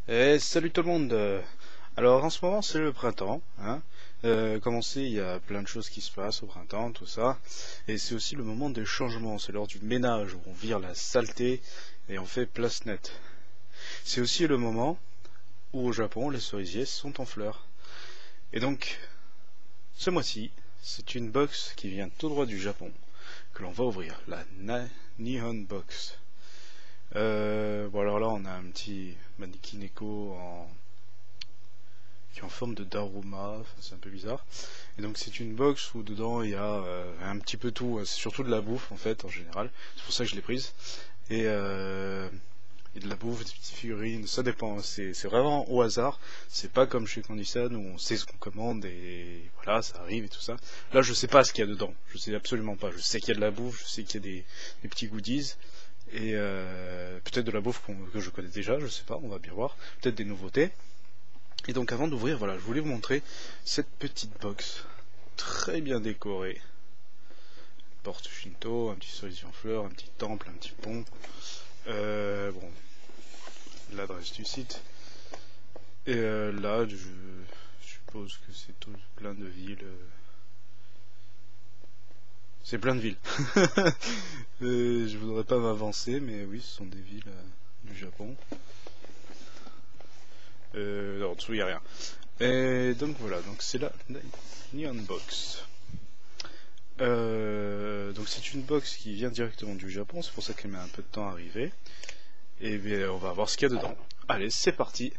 Et salut tout le monde. Alors en ce moment c'est le printemps, hein. Comme on sait, il y a plein de choses qui se passent au printemps, tout ça. Et c'est aussi le moment des changements, c'est l'heure du ménage où on vire la saleté et on fait place nette. C'est aussi le moment où au Japon les cerisiers sont en fleurs. Et donc, ce mois-ci, c'est une box qui vient tout droit du Japon que l'on va ouvrir, la Nihon Box. Bon alors là on a un petit Maneki-neko qui est en forme de Daruma, enfin, c'est un peu bizarre. Et donc c'est une box où dedans il y a un petit peu tout, c'est surtout de la bouffe en fait en général, c'est pour ça que je l'ai prise. Et de la bouffe, des petites figurines, ça dépend, c'est vraiment au hasard, c'est pas comme chez Candysan où on sait ce qu'on commande et voilà, ça arrive et tout ça. Là je sais pas ce qu'il y a dedans, je sais absolument pas, je sais qu'il y a de la bouffe, je sais qu'il y a des petits goodies, et peut-être de la bouffe que je connais déjà, je sais pas, on va bien voir, peut-être des nouveautés. Et donc avant d'ouvrir, voilà, je voulais vous montrer cette petite box très bien décorée. Porte Shinto, un petit cerisier en fleurs, un petit temple, un petit pont. Bon, l'adresse du site. Et là, je suppose que c'est tout plein de villes. C'est plein de villes. Je voudrais pas m'avancer, mais oui, ce sont des villes du Japon. En dessous, il n'y a rien. Et donc voilà, donc c'est la Nihon Box. Donc c'est une box qui vient directement du Japon, c'est pour ça qu'elle met un peu de temps à arriver. Et bien, on va voir ce qu'il y a dedans. Allez, c'est parti.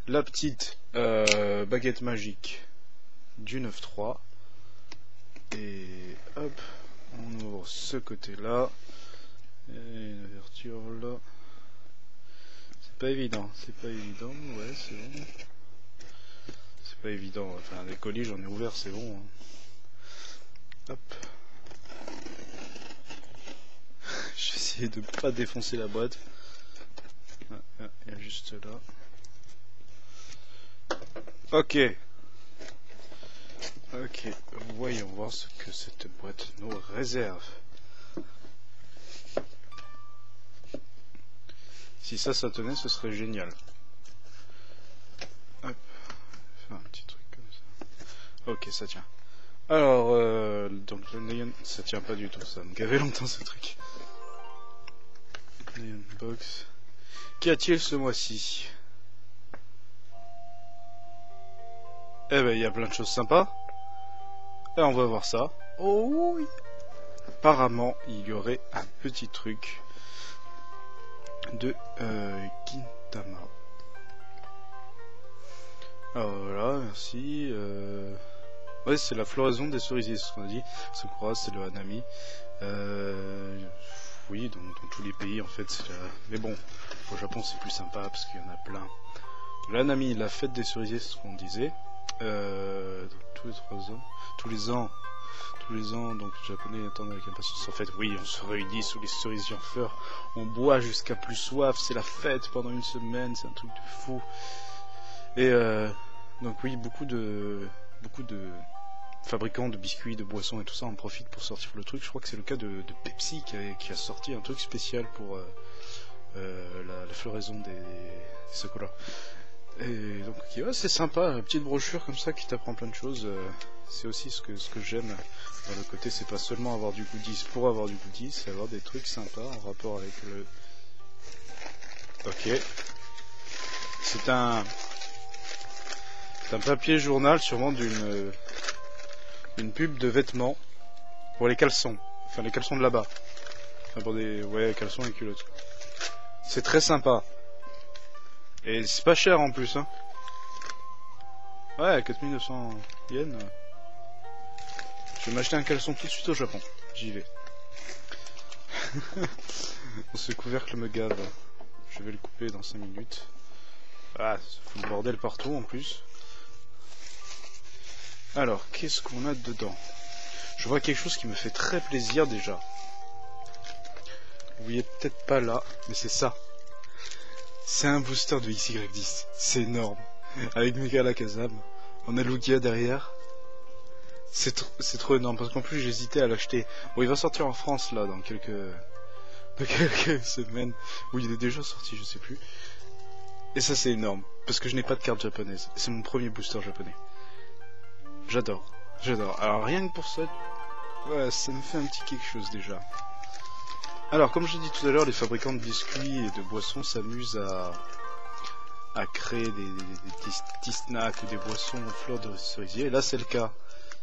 La petite baguette magique du 9.3. Et hop, on ouvre ce côté-là. Et une ouverture là. C'est pas évident, ouais, c'est bon. C'est pas évident, enfin les colis j'en ai ouvert, c'est bon. Hein. Hop. J'ai essayé de pas défoncer la boîte. Il y a juste là. Ok. Ok, voyons voir ce que cette boîte nous réserve. Si ça tenait, ce serait génial. Hop, faire un petit truc comme ça. Ok, ça tient. Alors, donc le Nihon, ça tient pas du tout, ça me gavait longtemps ce truc. Nihon Box. Qu'y a-t-il ce mois-ci? Eh ben, il y a plein de choses sympas. Et on va voir ça. Oh oui. Apparemment, il y aurait un petit truc de Gintama. Alors voilà, merci. Ouais, c'est la floraison des cerisiers, c'est ce qu'on a dit. Sakura, c'est le Hanami. Oui, dans tous les pays en fait. Mais bon, au Japon c'est plus sympa parce qu'il y en a plein. Le Hanami, la fête des cerisiers, c'est ce qu'on disait. Donc, tous les 3 ans. Tous les ans, donc les Japonais attendent avec impatience. En fait, oui, on se réunit sous les cerisiers en fleurs, on boit jusqu'à plus soif, c'est la fête pendant une semaine, c'est un truc de fou. Et donc oui, beaucoup de fabricants de biscuits, de boissons et tout ça en profitent pour sortir le truc. Je crois que c'est le cas de Pepsi qui a sorti un truc spécial pour la floraison des Sakura. Et donc okay, ouais, c'est sympa, une petite brochure comme ça qui t'apprend plein de choses. C'est aussi ce que j'aime dans le côté, c'est pas seulement avoir du goodies pour avoir du goodies, c'est avoir des trucs sympas en rapport avec le... Ok. C'est un papier journal sûrement d'une pub de vêtements pour les caleçons. Enfin les caleçons de là-bas. Enfin pour des... ouais, caleçons et culottes. C'est très sympa. Et c'est pas cher en plus, hein. Ouais, 4900 yens. Je vais m'acheter un caleçon tout de suite au Japon. J'y vais. Ce couvercle me gave. Je vais le couper dans 5 minutes. Ah, ça fout le bordel partout en plus. Alors, qu'est-ce qu'on a dedans? Je vois quelque chose qui me fait très plaisir déjà. Vous voyez peut-être pas là, mais c'est ça. C'est un booster de XY10, c'est énorme. Avec Mega Lakazam, on a Lugia derrière. C'est trop énorme, parce qu'en plus j'hésitais à l'acheter. Bon, il va sortir en France là, dans quelques semaines. Ou il est déjà sorti, je sais plus. Et ça c'est énorme, parce que je n'ai pas de carte japonaise. C'est mon premier booster japonais. J'adore, j'adore. Alors rien que pour ça, ouais, ça me fait un petit quelque chose déjà. Alors comme je l'ai dit tout à l'heure, les fabricants de biscuits et de boissons s'amusent à créer des petits snacks ou des boissons aux fleurs de cerisier. Et là c'est le cas.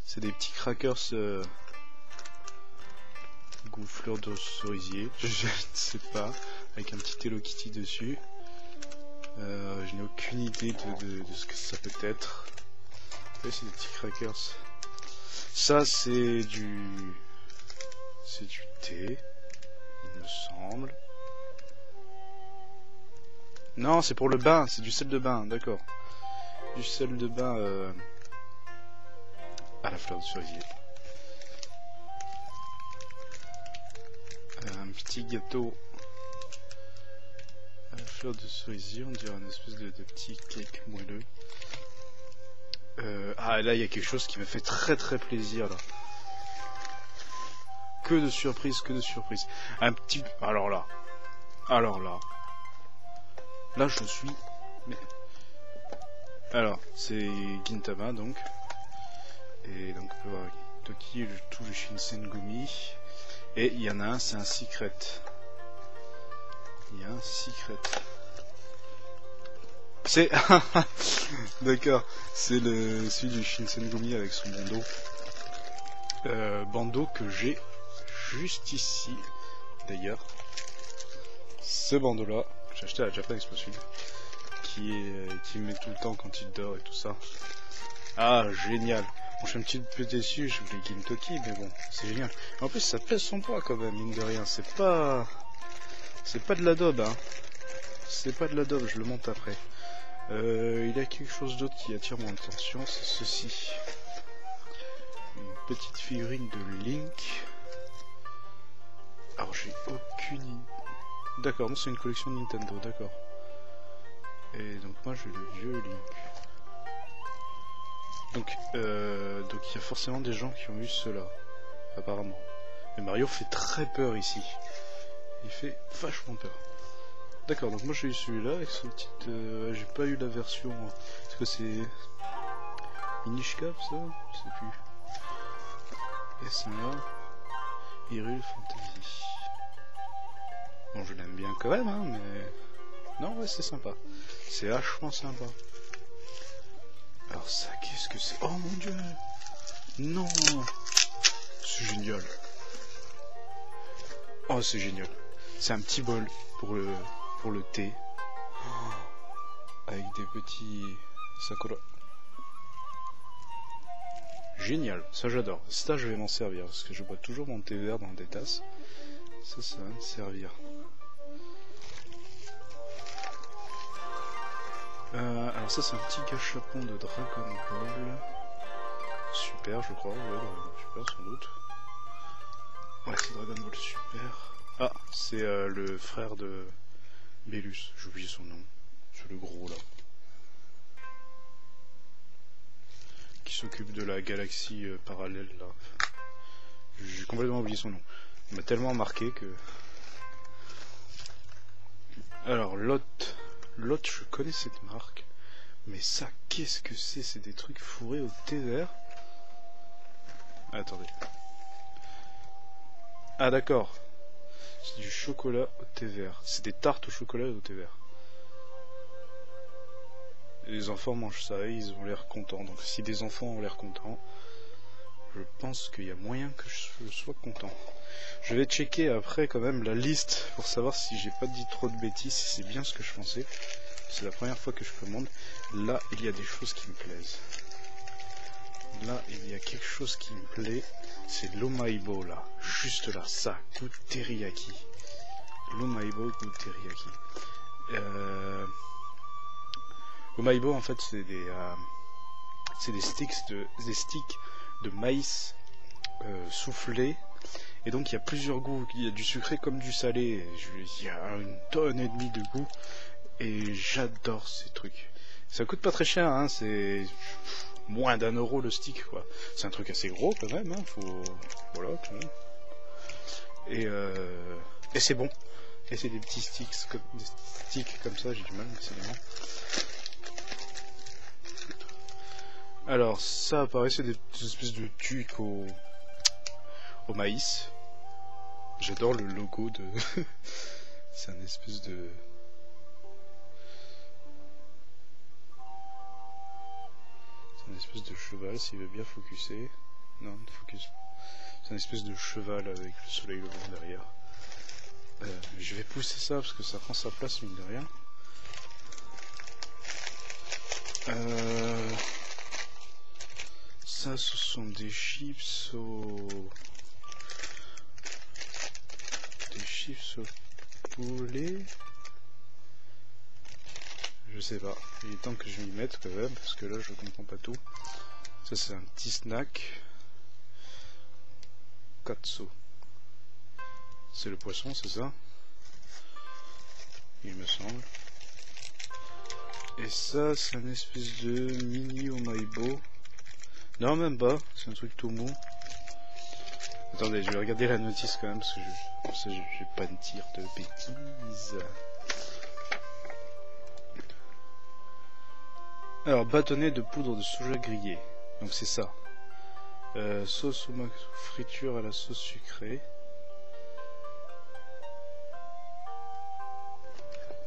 C'est des petits crackers goût fleurs de cerisier, je ne sais pas, avec un petit Hello Kitty dessus. Je n'ai aucune idée de ce que ça peut être. Ouais, c'est des petits crackers. Ça c'est du thé, il me semble. Non, c'est pour le bain, c'est du sel de bain, d'accord. Du sel de bain à la fleur de cerisier. Un petit gâteau à la fleur de cerisier, on dirait une espèce de petit cake moelleux. Ah, là il y a quelque chose qui me fait très très plaisir là. Que de surprises, que de surprises. Un petit... Alors là, là je suis... Mais... Alors, c'est Gintama donc. Et donc on peut voir Toki, tout le Shinsengumi. Et il y en a un, c'est un secret. Il y a un secret. C'est... D'accord, c'est celui du Shinsengumi avec son bandeau. Bandeau que j'ai juste ici, d'ailleurs. Ce bandeau là, que j'ai acheté à la Japan Exposition, qui me met tout le temps quand il dort et tout ça. Ah, génial. Bon, je suis un petit peu déçu, je voulais Gintoki, mais bon, c'est génial. En plus, ça pèse son poids quand même, mine de rien. C'est pas de la daube, hein. C'est pas de la daube, je le monte après. Il y a quelque chose d'autre qui attire mon attention, c'est ceci. Une petite figurine de Link. Alors, j'ai aucune idée. D'accord, non, c'est une collection de Nintendo, d'accord. Et donc, moi, j'ai le vieux Link. Donc il y a forcément des gens qui ont eu cela, apparemment. Mais Mario fait très peur ici. Il fait vachement peur. D'accord, donc moi j'ai eu celui-là avec ce petit... j'ai pas eu la version... Est-ce que c'est... Minishka, ça? Je sais plus. Et c'est là... Hyrule Fantasy. Bon, je l'aime bien quand même, hein, mais... Non, ouais, c'est sympa. C'est vachement sympa. Alors ça, qu'est-ce que c'est? Oh mon dieu! Non! C'est génial. Oh, c'est génial. C'est un petit bol pour le thé. Oh, avec des petits sakura. Génial, ça j'adore. Ça je vais m'en servir, parce que je bois toujours mon thé vert dans des tasses. Ça va me servir. Alors ça c'est un petit gâchapon de Dragon Ball. Super je crois, ouais, super sans doute. Ouais c'est Dragon Ball Super. Ah, c'est le frère de Bellus, j'ai oublié son nom. C'est le gros là. Qui s'occupe de la galaxie parallèle là. J'ai complètement oublié son nom. Il m'a tellement marqué que... Alors Lot, je connais cette marque, mais ça, qu'est-ce que c'est? C'est des trucs fourrés au thé vert. Ah, attendez. Ah d'accord. C'est du chocolat au thé vert. C'est des tartes au chocolat et au thé vert. Et les enfants mangent ça et ils ont l'air contents. Donc si des enfants ont l'air contents, je pense qu'il y a moyen que je sois content. Je vais checker après quand même la liste pour savoir si j'ai pas dit trop de bêtises, si c'est bien ce que je pensais. C'est la première fois que je commande. Là, il y a des choses qui me plaisent. Là, il y a quelque chose qui me plaît. C'est l'Omaibo là. Juste là, ça. Goût teriyaki. L'Omaibo goût teriyaki. Omaibo en fait c'est des sticks de maïs soufflé. Et donc il y a plusieurs goûts. Il y a du sucré comme du salé. Il y a une tonne et demie de goûts. Et j'adore ces trucs. Ça coûte pas très cher, hein, c'est moins d'1 euro le stick, quoi. C'est un truc assez gros quand même, hein, faut... Voilà, quand même. Et c'est bon. Et c'est des petits sticks comme ça, j'ai du mal décidément. Alors ça pareil, c'est des espèces de tuques au maïs. J'adore le logo de... c'est un espèce de... c'est une espèce de cheval, s'il veut bien focuser. Non, focus. C'est une espèce de cheval avec le soleil levant derrière. Je vais pousser ça parce que ça prend sa place mine de rien. Ça, ce sont des chips au... des chips au poulet. Je sais pas. Il est temps que je m'y mette quand même parce que là je comprends pas tout. Ça c'est un petit snack. Katsu. C'est le poisson, c'est ça? Il me semble. Et ça, c'est une espèce de mini omaibo. Non, même pas. C'est un truc tout mou. Attendez, je vais regarder la notice quand même parce que je vais pas me dire de bêtises. Alors, bâtonnet de poudre de soja grillé. Donc c'est ça. Sauce ou friture à la sauce sucrée.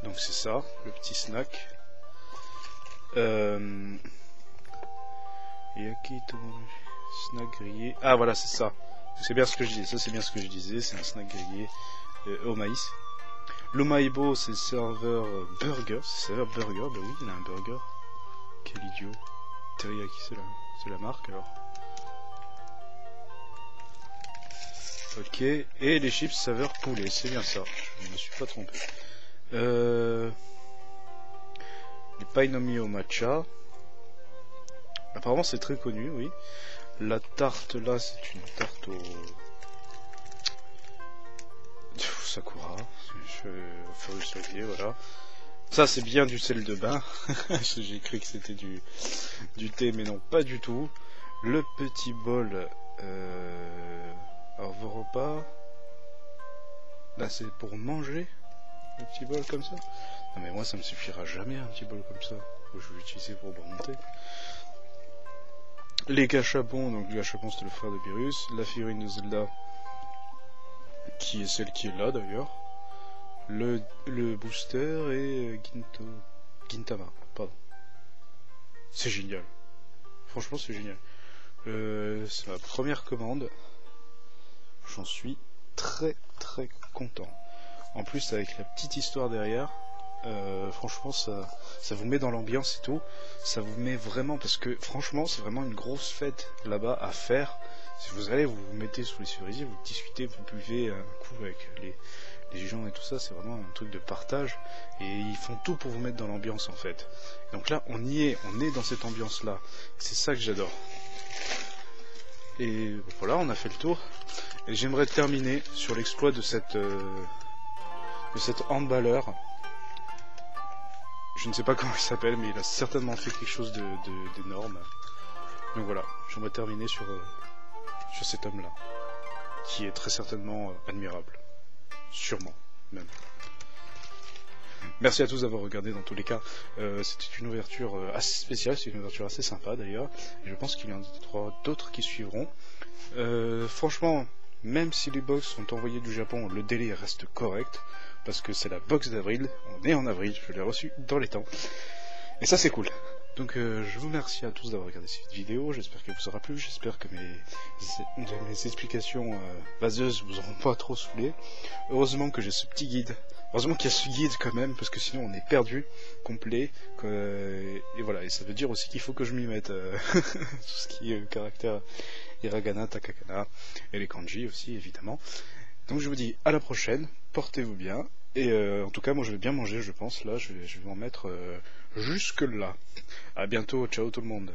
Donc c'est ça, le petit snack. Yaki snack grillé. Ah voilà, c'est ça. C'est bien ce que je disais. Ça c'est bien ce que je disais. C'est un snack grillé au maïs. L'omaibo c'est serveur burger. C'est serveur burger. Bah oui, il a un burger. Quel idiot. Teriyaki c'est la marque alors. Ok. Et les chips saveur poulet. C'est bien ça. Je me suis pas trompé. Les painomi au matcha. Apparemment c'est très connu, oui. La tarte là c'est une tarte au... Sakura. Feu soleil, voilà. Ça c'est bien du sel de bain. J'ai cru que c'était du thé mais non pas du tout. Le petit bol alors vos repas. Là c'est pour manger. Un petit bol comme ça. Non mais moi ça me suffira jamais un petit bol comme ça. Je vais l'utiliser pour remonter. Les gâchapons, donc le gâchapon c'était le frère de Beerus. La figurine de Zelda, qui est celle qui est là d'ailleurs. Le booster et Gintama, pardon. C'est génial. Franchement c'est génial. C'est ma première commande. J'en suis très très content. En plus avec la petite histoire derrière, franchement ça vous met dans l'ambiance et tout, ça vous met vraiment, parce que franchement c'est vraiment une grosse fête là-bas à faire. Si vous allez, vous vous mettez sous les cerisiers, vous discutez, vous buvez un coup avec les gens et tout ça, c'est vraiment un truc de partage, et ils font tout pour vous mettre dans l'ambiance en fait. Donc là on y est, on est dans cette ambiance là, c'est ça que j'adore. Et voilà, on a fait le tour, et j'aimerais terminer sur l'exploit de cet emballeur. Je ne sais pas comment il s'appelle, mais il a certainement fait quelque chose d'énorme. Donc voilà, j'aimerais terminer sur cet homme-là, qui est très certainement admirable. Sûrement, même. Merci à tous d'avoir regardé dans tous les cas. C'était une ouverture assez spéciale, c'est une ouverture assez sympa d'ailleurs. Et je pense qu'il y en aura d'autres qui suivront. Franchement, même si les box sont envoyées du Japon, le délai reste correct. Parce que c'est la box d'avril, on est en avril, je l'ai reçu dans les temps. Et ça c'est cool. Donc je vous remercie à tous d'avoir regardé cette vidéo, j'espère qu'elle vous aura plu, j'espère que mes explications vaseuses vous auront pas trop saoulé. Heureusement que j'ai ce petit guide, heureusement qu'il y a ce guide quand même, parce que sinon on est perdu, complet, et voilà, et ça veut dire aussi qu'il faut que je m'y mette, tout ce qui est caractère hiragana, takakana, et les kanji aussi évidemment. Donc je vous dis à la prochaine, portez-vous bien, et en tout cas moi je vais bien manger je pense, là je vais m'en mettre jusque là. À bientôt, ciao tout le monde.